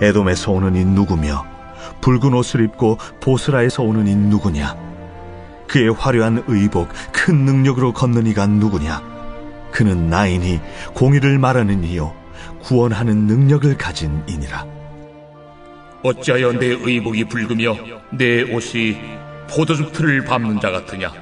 에돔에서 오는 이 누구며 붉은 옷을 입고 보스라에서 오는 이 누구냐? 그의 화려한 의복, 큰 능력으로 걷는 이가 누구냐? 그는 나이니 공의를 말하는 이요 구원하는 능력을 가진 이니라. 어찌하여 내 의복이 붉으며 내 옷이 포도즙 틀을 밟는 자 같으냐?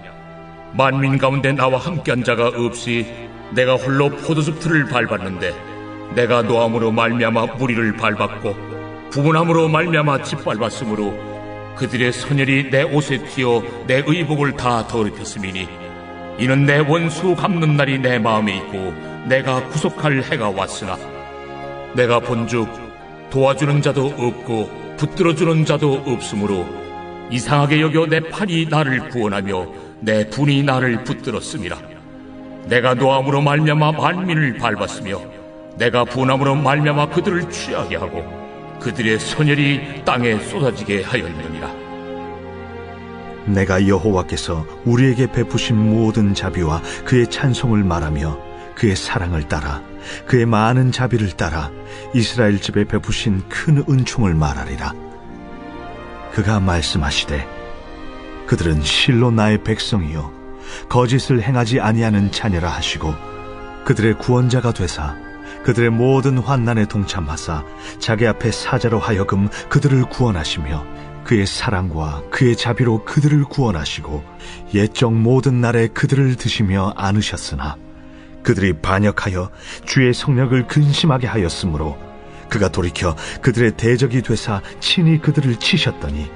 만민 가운데 나와 함께한 자가 없이 내가 홀로 포도즙 틀을 밟았는데 내가 노함으로 말미암아 무리를 밟았고 부분함으로 말미암아 짓밟았으므로 그들의 선열이 내 옷에 튀어 내 의복을 다 더럽혔음이니 이는 내 원수 갚는 날이 내 마음에 있고 내가 구속할 해가 왔으나 내가 본즉 도와주는 자도 없고 붙들어주는 자도 없으므로 이상하게 여겨 내 팔이 나를 구원하며 내 분이 나를 붙들었음이라. 내가 노함으로 말미암아 만민을 밟았으며 내가 분함으로 말미암아 그들을 취하게 하고 그들의 선열이 땅에 쏟아지게 하였느니라. 내가 여호와께서 우리에게 베푸신 모든 자비와 그의 찬송을 말하며 그의 사랑을 따라 그의 많은 자비를 따라 이스라엘 집에 베푸신 큰 은총을 말하리라. 그가 말씀하시되 그들은 실로 나의 백성이요 거짓을 행하지 아니하는 자녀라 하시고 그들의 구원자가 되사 그들의 모든 환난에 동참하사 자기 앞에 사자로 하여금 그들을 구원하시며 그의 사랑과 그의 자비로 그들을 구원하시고 옛적 모든 날에 그들을 드시며 안으셨으나 그들이 반역하여 주의 성령을 근심하게 하였으므로 그가 돌이켜 그들의 대적이 되사 친히 그들을 치셨더니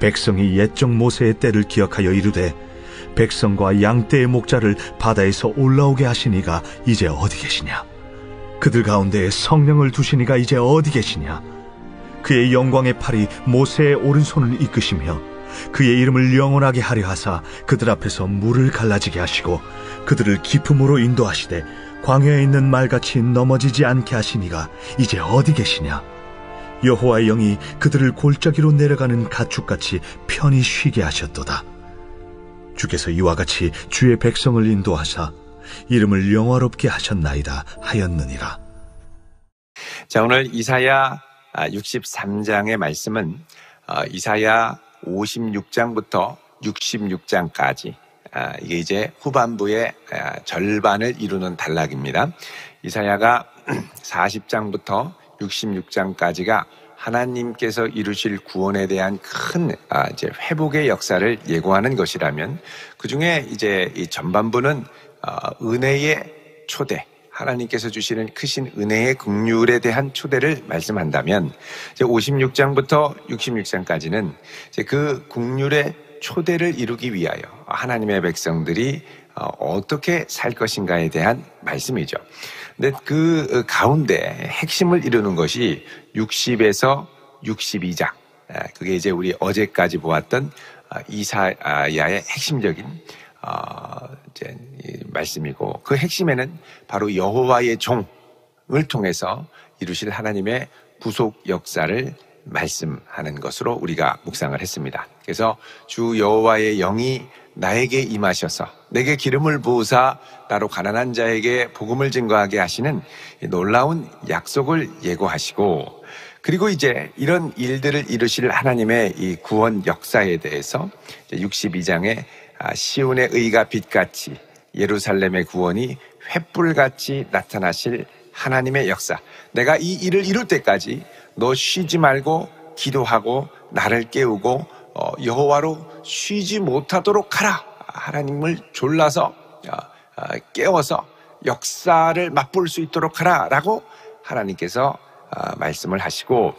백성이 옛적 모세의 때를 기억하여 이르되 백성과 양떼의 목자를 바다에서 올라오게 하시니가 이제 어디 계시냐? 그들 가운데에 성령을 두시니가 이제 어디 계시냐? 그의 영광의 팔이 모세의 오른손을 이끄시며 그의 이름을 영원하게 하려 하사 그들 앞에서 물을 갈라지게 하시고 그들을 깊음으로 인도하시되 광야에 있는 말같이 넘어지지 않게 하시니가 이제 어디 계시냐? 여호와의 영이 그들을 골짜기로 내려가는 가축같이 편히 쉬게 하셨도다. 주께서 이와 같이 주의 백성을 인도하사 이름을 영화롭게 하셨나이다 하였느니라. 자, 오늘 이사야 63장의 말씀은 이사야 56장부터 66장까지 이게 이제 후반부의 절반을 이루는 단락입니다. 이사야가 40장부터 66장까지가 하나님께서 이루실 구원에 대한 큰 이제 회복의 역사를 예고하는 것이라면, 그 중에 이제 이 전반부는 은혜의 초대, 하나님께서 주시는 크신 은혜의 긍휼에 대한 초대를 말씀한다면, 이제 56장부터 66장까지는 이제 그 긍휼의 초대를 이루기 위하여 하나님의 백성들이 어떻게 살 것인가에 대한 말씀이죠. 근데 그 가운데 핵심을 이루는 것이 60에서 62장. 그게 이제 우리 어제까지 보았던 이사야의 핵심적인 이제 말씀이고, 그 핵심에는 바로 여호와의 종을 통해서 이루실 하나님의 구속 역사를 말씀하는 것으로 우리가 묵상을 했습니다. 그래서 주 여호와의 영이 나에게 임하셔서 내게 기름을 부으사 나로 가난한 자에게 복음을 증거하게 하시는 놀라운 약속을 예고하시고, 그리고 이제 이런 일들을 이루실 하나님의 이 구원 역사에 대해서 62장에 시온의 의가 빛같이 예루살렘의 구원이 횃불같이 나타나실 하나님의 역사, 내가 이 일을 이룰 때까지 너 쉬지 말고 기도하고 나를 깨우고 여호와로 쉬지 못하도록 하라. 하나님을 졸라서 깨워서 역사를 맛볼 수 있도록 하라 라고 하나님께서 말씀을 하시고,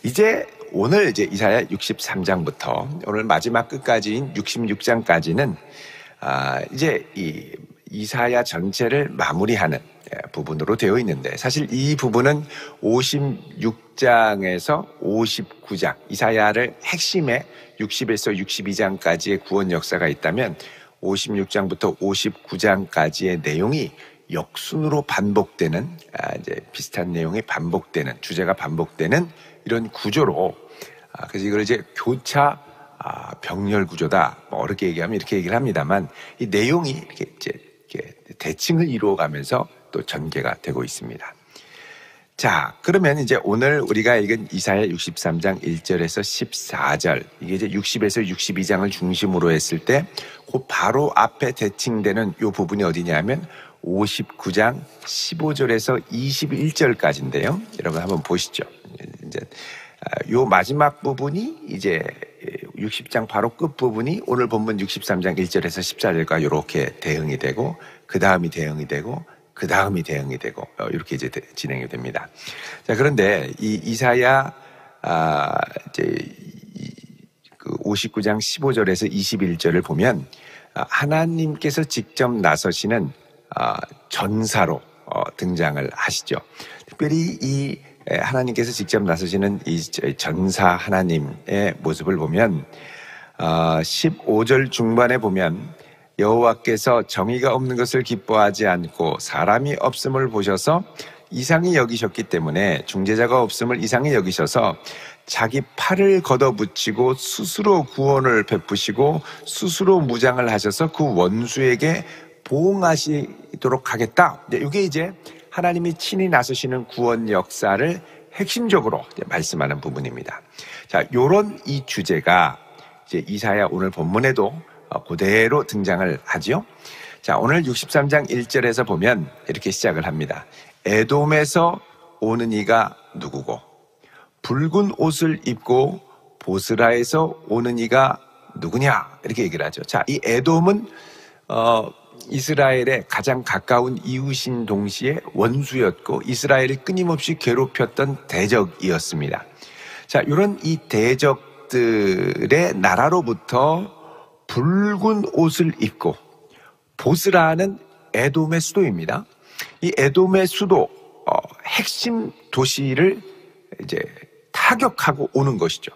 이제 오늘 이제 이사야 63장부터 오늘 마지막 끝까지인 66장까지는 이제 이 이사야 전체를 마무리하는 부분으로 되어 있는데, 사실 이 부분은 56장에서 59장, 이사야를 핵심에 60에서 62장까지의 구원 역사가 있다면 56장부터 59장까지의 내용이 역순으로 반복되는, 이제 비슷한 내용이 반복되는, 주제가 반복되는 이런 구조로, 그래서 이걸 이제 교차 병렬 구조다, 뭐 어렵게 얘기하면 이렇게 얘기를 합니다만, 이 내용이 이렇게 대칭을 이루어가면서 또 전개가 되고 있습니다. 자, 그러면 이제 오늘 우리가 읽은 이사야 63장 1절에서 14절, 이게 이제 60에서 62장을 중심으로 했을 때, 그 바로 앞에 대칭되는 이 부분이 어디냐면 59장 15절에서 21절까지인데요. 여러분 한번 보시죠. 이제 요 마지막 부분이 이제 60장 바로 끝 부분이 오늘 본문 63장 1절에서 14절과 이렇게 대응이 되고, 그 다음이 대응이 되고, 그 다음이 대응이 되고, 이렇게 이제 진행이 됩니다. 자, 그런데 이 이사야, 이제 그 59장 15절에서 21절을 보면, 하나님께서 직접 나서시는, 전사로, 등장을 하시죠. 특별히 이 하나님께서 직접 나서시는 이 전사 하나님의 모습을 보면, 15절 중반에 보면, 여호와께서 정의가 없는 것을 기뻐하지 않고 사람이 없음을 보셔서 이상히 여기셨기 때문에, 중재자가 없음을 이상히 여기셔서 자기 팔을 걷어붙이고 스스로 구원을 베푸시고 스스로 무장을 하셔서 그 원수에게 보응하시도록 하겠다. 이게 이제 하나님이 친히 나서시는 구원 역사를 핵심적으로 말씀하는 부분입니다. 자, 요런 이 주제가 이제 이사야 오늘 본문에도 그대로 등장을 하지요. 자, 오늘 63장 1절에서 보면 이렇게 시작을 합니다. 에돔에서 오는 이가 누구고, 붉은 옷을 입고 보스라에서 오는 이가 누구냐, 이렇게 얘기를 하죠. 자, 이 에돔은 이스라엘의 가장 가까운 이웃인 동시에 원수였고 이스라엘을 끊임없이 괴롭혔던 대적이었습니다. 자, 이런 이 대적들의 나라로부터 붉은 옷을 입고, 보스라는 에돔의 수도입니다. 이 에돔의 수도, 핵심 도시를 이제 타격하고 오는 것이죠.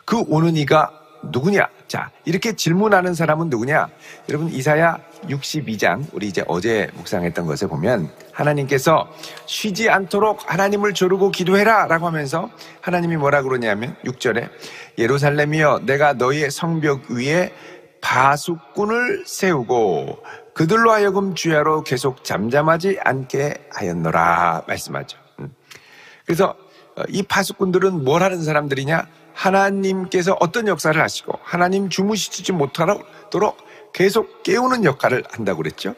그 오는 이가 누구냐? 자, 이렇게 질문하는 사람은 누구냐? 여러분, 이사야 62장, 우리 이제 어제 묵상했던 것에 보면 하나님께서 쉬지 않도록 하나님을 조르고 기도해라 라고 하면서 하나님이 뭐라 그러냐면 6절에 예루살렘이여, 내가 너희의 성벽 위에 파수꾼을 세우고 그들로 하여금 주야로 계속 잠잠하지 않게 하였노라 말씀하죠. 그래서 이 파수꾼들은 뭘 하는 사람들이냐? 하나님께서 어떤 역사를 하시고 하나님 주무시지 못하도록 계속 깨우는 역할을 한다고 그랬죠.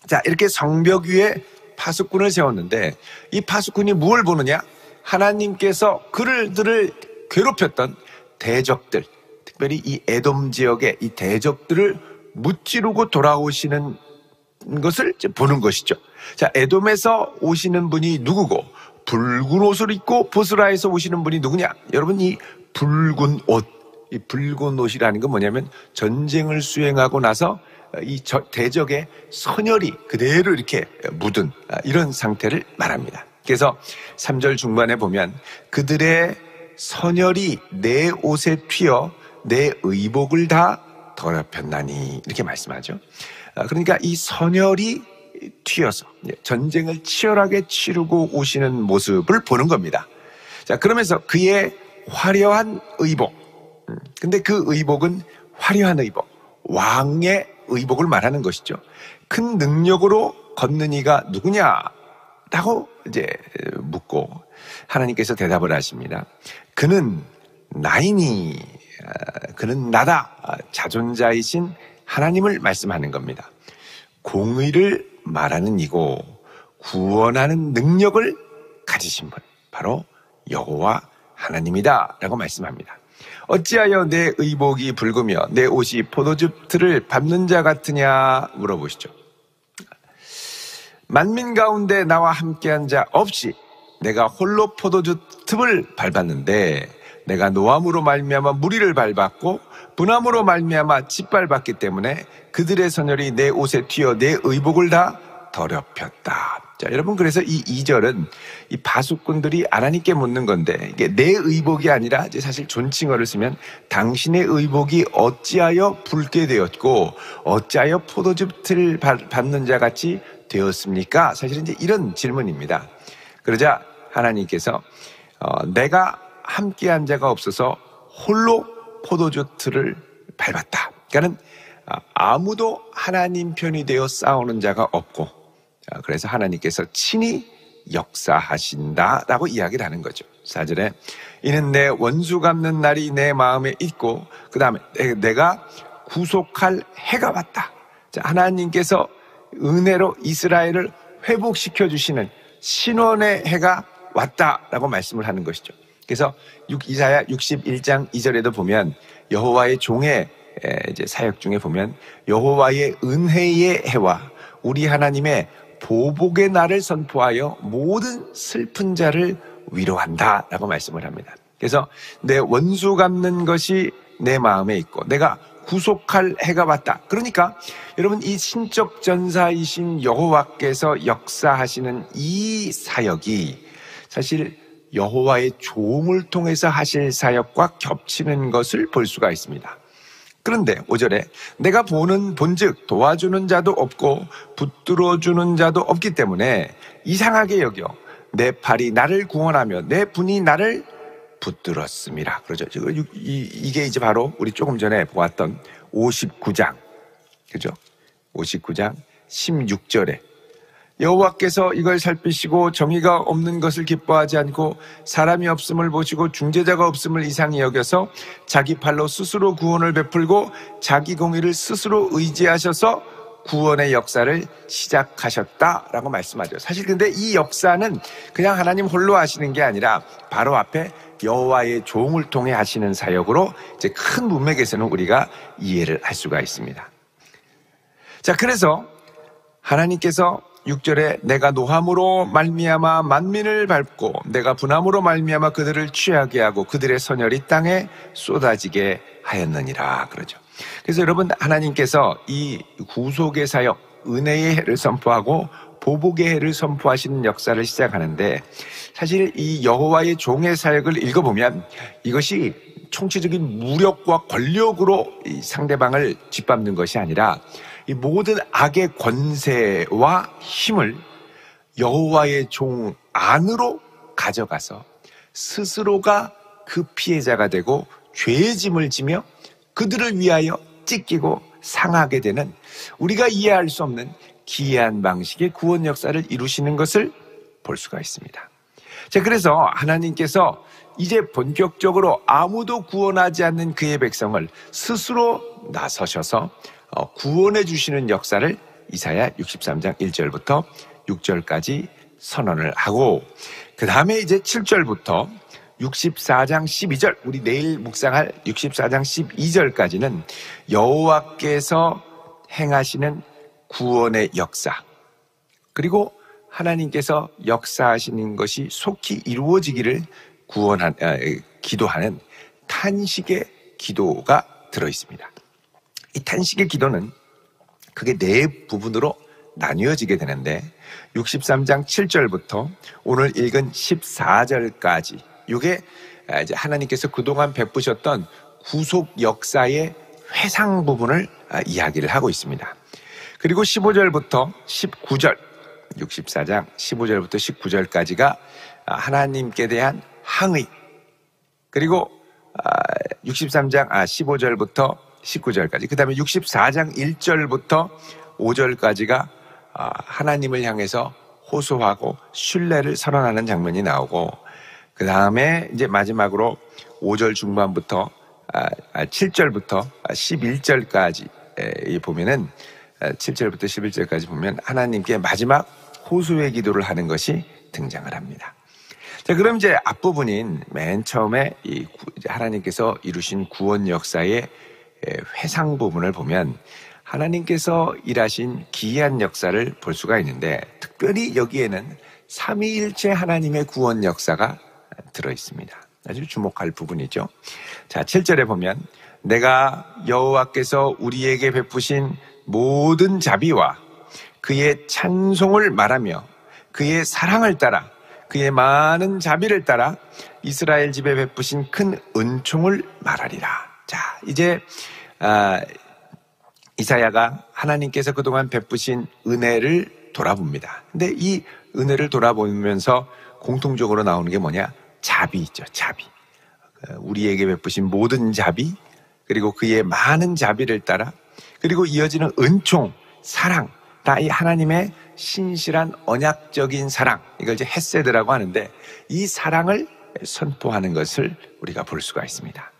자, 이렇게 성벽 위에 파수꾼을 세웠는데 이 파수꾼이 무엇을 보느냐? 하나님께서 그들을 괴롭혔던 대적들, 특별히 이 에돔 지역의 이 대적들을 무찌르고 돌아오시는 것을 보는 것이죠. 자, 에돔에서 오시는 분이 누구고, 붉은 옷을 입고 보스라에서 오시는 분이 누구냐? 여러분, 이 붉은 옷, 이 붉은 옷이라는 건 뭐냐면 전쟁을 수행하고 나서 이 대적의 선혈이 그대로 이렇게 묻은 이런 상태를 말합니다. 그래서 3절 중반에 보면 그들의 선혈이 내 옷에 튀어 내 의복을 다 더럽혔나니, 이렇게 말씀하죠. 그러니까 이 선혈이 튀어서 전쟁을 치열하게 치르고 오시는 모습을 보는 겁니다. 자, 그러면서 그의 화려한 의복, 근데 그 의복은 화려한 의복, 왕의 의복을 말하는 것이죠. 큰 능력으로 걷는 이가 누구냐라고 이제 묻고 하나님께서 대답을 하십니다. 그는 나이니, 그는 나다, 자존자이신 하나님을 말씀하는 겁니다. 공의를 말하는 이고 구원하는 능력을 가지신 분, 바로 여호와 하나님이다 라고 말씀합니다. 어찌하여 내 의복이 붉으며 내 옷이 포도즙 틀을 밟는 자 같으냐 물어보시죠. 만민 가운데 나와 함께한 자 없이 내가 홀로 포도즙 틈을 밟았는데, 내가 노함으로 말미암아 무리를 밟았고 분함으로 말미암아 짓밟았기 때문에 그들의 선혈이 내 옷에 튀어 내 의복을 다 더럽혔다. 자, 여러분, 그래서 이 2절은 이 파수꾼들이 하나님께 묻는 건데, 이게 내 의복이 아니라 이제 사실 존칭어를 쓰면 당신의 의복이 어찌하여 붉게 되었고 어찌하여 포도즙 틀을 밟는 자 같이 되었습니까? 사실은 이제 이런 질문입니다. 그러자 하나님께서 내가 함께한 자가 없어서 홀로 포도즙 틀을 밟았다. 그러니까는 아무도 하나님 편이 되어 싸우는 자가 없고, 그래서 하나님께서 친히 역사하신다라고 이야기를 하는 거죠. 4절에 이는 내 원수 갚는 날이 내 마음에 있고 그 다음에 내가 구속할 해가 왔다. 자, 하나님께서 은혜로 이스라엘을 회복시켜 주시는 신원의 해가 왔다라고 말씀을 하는 것이죠. 그래서 이사야 61장 2절에도 보면 여호와의 종의 이제 사역 중에 보면 여호와의 은혜의 해와 우리 하나님의 보복의 날을 선포하여 모든 슬픈 자를 위로한다라고 말씀을 합니다. 그래서 내 원수 갚는 것이 내 마음에 있고 내가 구속할 해가 왔다. 그러니까 여러분 이 신적 전사이신 여호와께서 역사하시는 이 사역이 사실 여호와의 종을 통해서 하실 사역과 겹치는 것을 볼 수가 있습니다. 그런데 5절에 내가 본즉 도와주는 자도 없고 붙들어주는 자도 없기 때문에 이상하게 여겨 내 팔이 나를 구원하며 내 분이 나를 붙들었습니다. 그러죠. 이게 이제 바로 우리 조금 전에 보았던 59장, 그죠? 59장 16절에 여호와께서 이걸 살피시고 정의가 없는 것을 기뻐하지 않고 사람이 없음을 보시고 중재자가 없음을 이상히 여겨서 자기 팔로 스스로 구원을 베풀고 자기 공의를 스스로 의지하셔서 구원의 역사를 시작하셨다라고 말씀하죠. 사실 근데 이 역사는 그냥 하나님 홀로 하시는 게 아니라 바로 앞에 여호와의 종을 통해 하시는 사역으로 이제 큰 문맥에서는 우리가 이해를 할 수가 있습니다. 자, 그래서 하나님께서 6절에 내가 노함으로 말미암아 만민을 밟고 내가 분함으로 말미암아 그들을 취하게 하고 그들의 선혈이 땅에 쏟아지게 하였느니라 그러죠. 그래서 여러분 하나님께서 이 구속의 사역, 은혜의 해를 선포하고 보복의 해를 선포하시는 역사를 시작하는데 사실 이 여호와의 종의 사역을 읽어보면 이것이 총체적인 무력과 권력으로 이 상대방을 짓밟는 것이 아니라 이 모든 악의 권세와 힘을 여호와의 종 안으로 가져가서 스스로가 그 피해자가 되고 죄의 짐을 지며 그들을 위하여 찢기고 상하게 되는 우리가 이해할 수 없는 기이한 방식의 구원 역사를 이루시는 것을 볼 수가 있습니다. 자, 그래서 하나님께서 이제 본격적으로 아무도 구원하지 않는 그의 백성을 스스로 나서셔서 구원해 주시는 역사를 이사야 63장 1절부터 6절까지 선언을 하고 그 다음에 이제 7절부터 64장 12절 우리 내일 묵상할 64장 12절까지는 여호와께서 행하시는 구원의 역사 그리고 하나님께서 역사하시는 것이 속히 이루어지기를 기도하는 탄식의 기도가 들어있습니다. 이 탄식의 기도는 그게 네 부분으로 나뉘어지게 되는데 63장 7절부터 오늘 읽은 14절까지 이게 이제 하나님께서 그동안 베푸셨던 구속 역사의 회상 부분을 이야기를 하고 있습니다. 그리고 15절부터 19절 64장 15절부터 19절까지가 하나님께 대한 항의 그리고 63장 15절부터 19절까지 그 다음에 64장 1절부터 5절까지가 하나님을 향해서 호소하고 신뢰를 선언하는 장면이 나오고 그 다음에 이제 마지막으로 5절 중반부터 7절부터 11절까지 보면은 7절부터 11절까지 보면 하나님께 마지막 호소의 기도를 하는 것이 등장을 합니다. 자, 그럼 이제 앞부분인 맨 처음에 이제 하나님께서 이루신 구원 역사의 회상 부분을 보면 하나님께서 일하신 기이한 역사를 볼 수가 있는데 특별히 여기에는 삼위일체 하나님의 구원 역사가 들어있습니다. 아주 주목할 부분이죠. 자, 7절에 보면 내가 여호와께서 우리에게 베푸신 모든 자비와 그의 찬송을 말하며 그의 사랑을 따라 그의 많은 자비를 따라 이스라엘 집에 베푸신 큰 은총을 말하리라. 자, 이제 이사야가 하나님께서 그동안 베푸신 은혜를 돌아봅니다. 근데 이 은혜를 돌아보면서 공통적으로 나오는 게 뭐냐? 자비 있죠. 자비. 우리에게 베푸신 모든 자비 그리고 그의 많은 자비를 따라 그리고 이어지는 은총, 사랑 다 이 하나님의 신실한 언약적인 사랑, 이걸 이제 헤세드라고 하는데 이 사랑을 선포하는 것을 우리가 볼 수가 있습니다.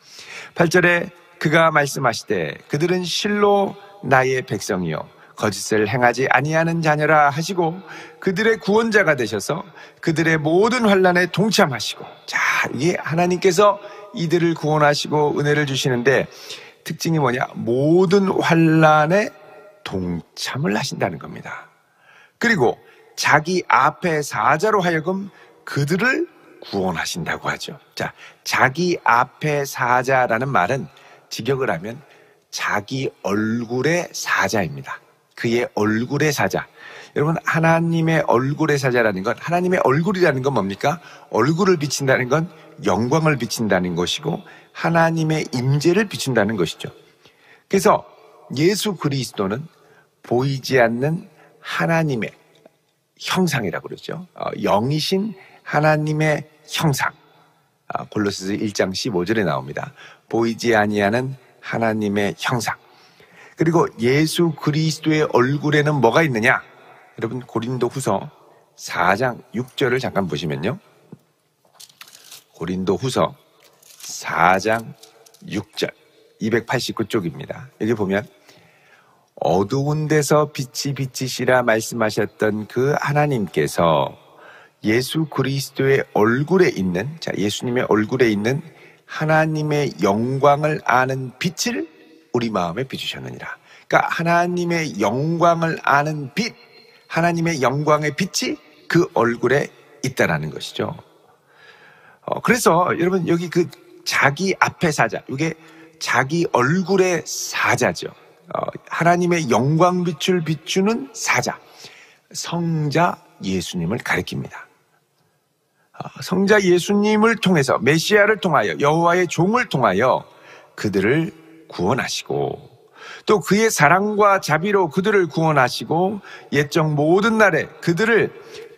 8절에 그가 말씀하시되 그들은 실로 나의 백성이요 거짓을 행하지 아니하는 자녀라 하시고 그들의 구원자가 되셔서 그들의 모든 환난에 동참하시고, 자, 이게 하나님께서 이들을 구원하시고 은혜를 주시는데 특징이 뭐냐? 모든 환난에 동참을 하신다는 겁니다. 그리고 자기 앞에 사자로 하여금 그들을 구원하신다고 하죠. 자, 자기 앞에 사자라는 말은 직역을 하면 자기 얼굴의 사자입니다. 그의 얼굴의 사자. 여러분, 하나님의 얼굴의 사자라는 건, 하나님의 얼굴이라는 건 뭡니까? 얼굴을 비친다는 건 영광을 비친다는 것이고 하나님의 임재를 비춘다는 것이죠. 그래서 예수 그리스도는 보이지 않는 하나님의 형상이라고 그러죠. 영이신 하나님의 형상. 골로새서 1장 15절에 나옵니다. 보이지 아니하는 하나님의 형상. 그리고 예수 그리스도의 얼굴에는 뭐가 있느냐? 여러분, 고린도후서 4장 6절을 잠깐 보시면요. 고린도후서 4장 6절 289쪽입니다. 여기 보면 어두운 데서 빛이 비치시라 말씀하셨던 그 하나님께서 예수 그리스도의 얼굴에 있는, 자, 예수님의 얼굴에 있는 하나님의 영광을 아는 빛을 우리 마음에 비추셨느니라. 그러니까 하나님의 영광을 아는 빛, 하나님의 영광의 빛이 그 얼굴에 있다라는 것이죠. 그래서 여러분, 여기 그 자기 앞에 사자, 이게 자기 얼굴의 사자죠. 하나님의 영광 빛을 비추는 사자, 성자 예수님을 가리킵니다. 성자 예수님을 통해서, 메시아를 통하여, 여호와의 종을 통하여 그들을 구원하시고, 또 그의 사랑과 자비로 그들을 구원하시고 옛적 모든 날에 그들을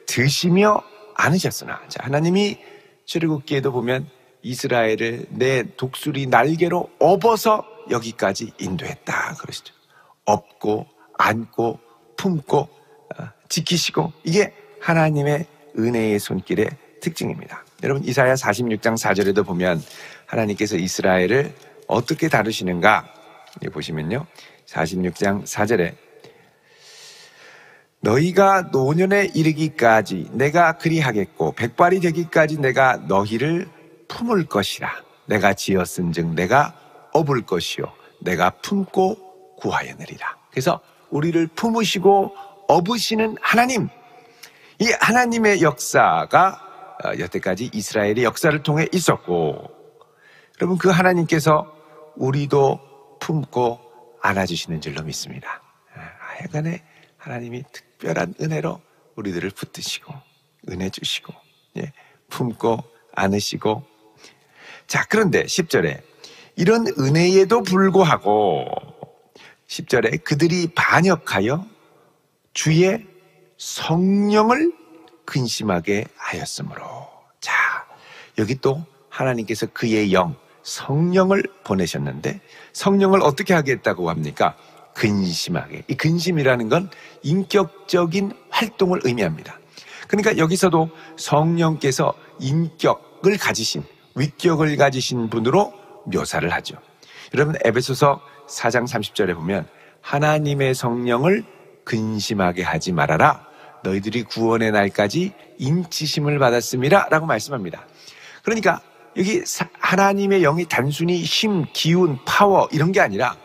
드시며 안으셨으나, 자, 하나님이 출애굽기에도 보면 이스라엘을 내 독수리 날개로 업어서 여기까지 인도했다 그러시죠. 업고 안고 품고 지키시고, 이게 하나님의 은혜의 손길의 특징입니다. 여러분, 이사야 46장 4절에도 보면 하나님께서 이스라엘을 어떻게 다루시는가 보시면요, 46장 4절에 너희가 노년에 이르기까지 내가 그리하겠고 백발이 되기까지 내가 너희를 품을 것이라. 내가 지었은즉 내가 업을 것이요 내가 품고 구하여내리라. 그래서 우리를 품으시고 업으시는 하나님, 이 하나님의 역사가 여태까지 이스라엘의 역사를 통해 있었고, 여러분, 그 하나님께서 우리도 품고 안아주시는 줄로 믿습니다. 하여간에 하나님이 특별한 은혜로 우리들을 붙드시고 은혜 주시고, 품고 안으시고. 자, 그런데 10절에 이런 은혜에도 불구하고 10절에 그들이 반역하여 주의 성령을 근심하게 하였으므로. 자, 여기 또 하나님께서 그의 영, 성령을 보내셨는데 성령을 어떻게 하겠다고 합니까? 근심하게. 이 근심이라는 건 인격적인 활동을 의미합니다. 그러니까 여기서도 성령께서 인격을 가지신, 위격을 가지신 분으로 묘사를 하죠. 여러분, 에베소서 4장 30절에 보면 하나님의 성령을 근심하게 하지 말아라. 너희들이 구원의 날까지 인치심을 받았음이라 라고 말씀합니다. 그러니까 여기 하나님의 영이 단순히 힘, 기운, 파워 이런 게 아니라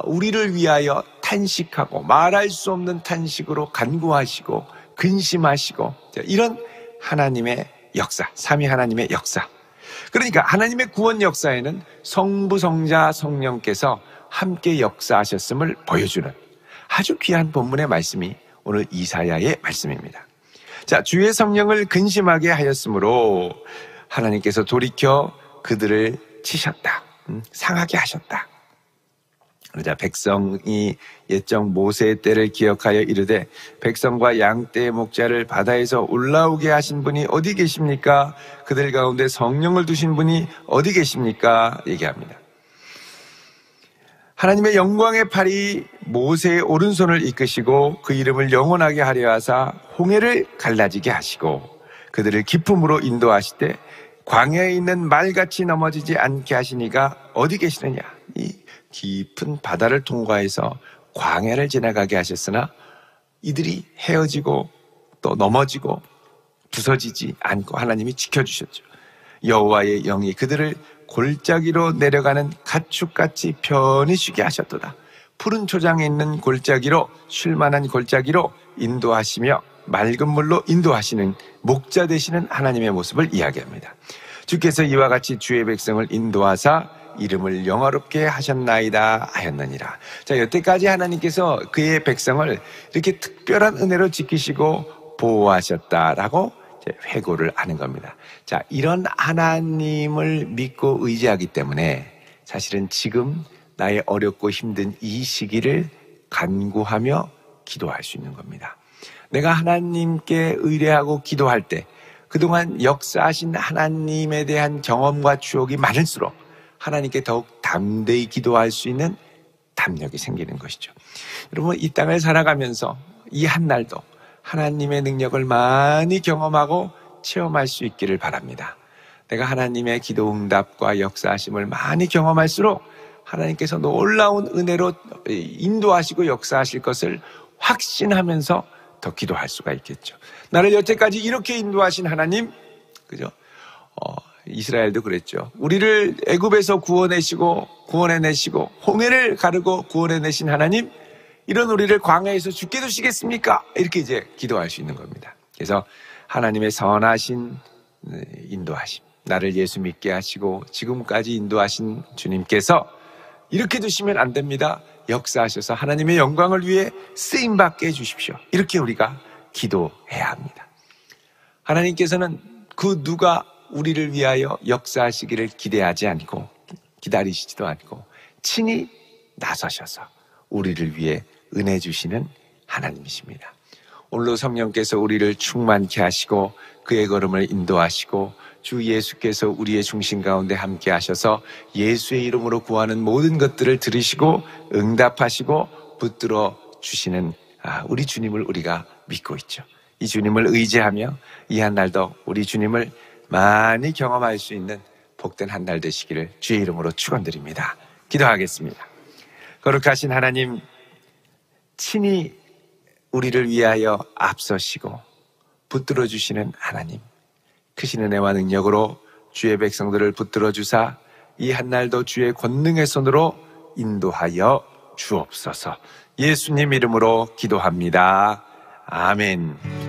우리를 위하여 탄식하고 말할 수 없는 탄식으로 간구하시고 근심하시고, 이런 하나님의 역사, 삼위 하나님의 역사. 그러니까 하나님의 구원 역사에는 성부, 성자, 성령께서 함께 역사하셨음을 보여주는 아주 귀한 본문의 말씀이 오늘 이사야의 말씀입니다. 자, 주의 성령을 근심하게 하였으므로 하나님께서 돌이켜 그들을 치셨다, 상하게 하셨다. 그러자 백성이 옛적 모세의 때를 기억하여 이르되 백성과 양떼의 목자를 바다에서 올라오게 하신 분이 어디 계십니까? 그들 가운데 성령을 두신 분이 어디 계십니까? 얘기합니다. 하나님의 영광의 팔이 모세의 오른손을 이끄시고 그 이름을 영원하게 하려 하사 홍해를 갈라지게 하시고 그들을 기쁨으로 인도하시되 광야에 있는 말같이 넘어지지 않게 하시니가 어디 계시느냐. 이 깊은 바다를 통과해서 광야를 지나가게 하셨으나 이들이 헤어지고 또 넘어지고 부서지지 않고 하나님이 지켜주셨죠. 여호와의 영이 그들을 골짜기로 내려가는 가축같이 편히 쉬게 하셨도다. 푸른 초장에 있는 골짜기로, 쉴만한 골짜기로 인도하시며 맑은 물로 인도하시는 목자 되시는 하나님의 모습을 이야기합니다. 주께서 이와 같이 주의 백성을 인도하사 이름을 영화롭게 하셨나이다 하였느니라. 자, 여태까지 하나님께서 그의 백성을 이렇게 특별한 은혜로 지키시고 보호하셨다라고 회고를 하는 겁니다. 자, 이런 하나님을 믿고 의지하기 때문에 사실은 지금 나의 어렵고 힘든 이 시기를 간구하며 기도할 수 있는 겁니다. 내가 하나님께 의뢰하고 기도할 때 그동안 역사하신 하나님에 대한 경험과 추억이 많을수록 하나님께 더욱 담대히 기도할 수 있는 담력이 생기는 것이죠. 여러분, 이 땅을 살아가면서 이 한날도 하나님의 능력을 많이 경험하고 체험할 수 있기를 바랍니다. 내가 하나님의 기도 응답과 역사하심을 많이 경험할수록 하나님께서 놀라운 은혜로 인도하시고 역사하실 것을 확신하면서 더 기도할 수가 있겠죠. 나를 여태까지 이렇게 인도하신 하나님, 그죠? 이스라엘도 그랬죠. 우리를 애굽에서 구원해내시고 홍해를 가르고 구원해내신 하나님, 이런 우리를 광야에서 죽게 두시겠습니까? 이렇게 이제 기도할 수 있는 겁니다. 그래서 하나님의 선하신 인도하심, 나를 예수 믿게 하시고 지금까지 인도하신 주님께서 이렇게 두시면 안 됩니다. 역사하셔서 하나님의 영광을 위해 쓰임받게 해주십시오. 이렇게 우리가 기도해야 합니다. 하나님께서는 그 누가 우리를 위하여 역사하시기를 기대하지 않고 기다리시지도 않고 친히 나서셔서 우리를 위해 은혜 주시는 하나님이십니다. 오늘도 성령께서 우리를 충만케 하시고 그의 걸음을 인도하시고 주 예수께서 우리의 중심 가운데 함께 하셔서 예수의 이름으로 구하는 모든 것들을 들으시고 응답하시고 붙들어 주시는 우리 주님을 우리가 믿고 있죠. 이 주님을 의지하며 이 한날도 우리 주님을 많이 경험할 수 있는 복된 한날 되시기를 주의 이름으로 축원드립니다. 기도하겠습니다. 거룩하신 하나님, 친히 우리를 위하여 앞서시고 붙들어 주시는 하나님, 크신 은혜와 능력으로 주의 백성들을 붙들어 주사 이 한날도 주의 권능의 손으로 인도하여 주옵소서. 예수님 이름으로 기도합니다. 아멘.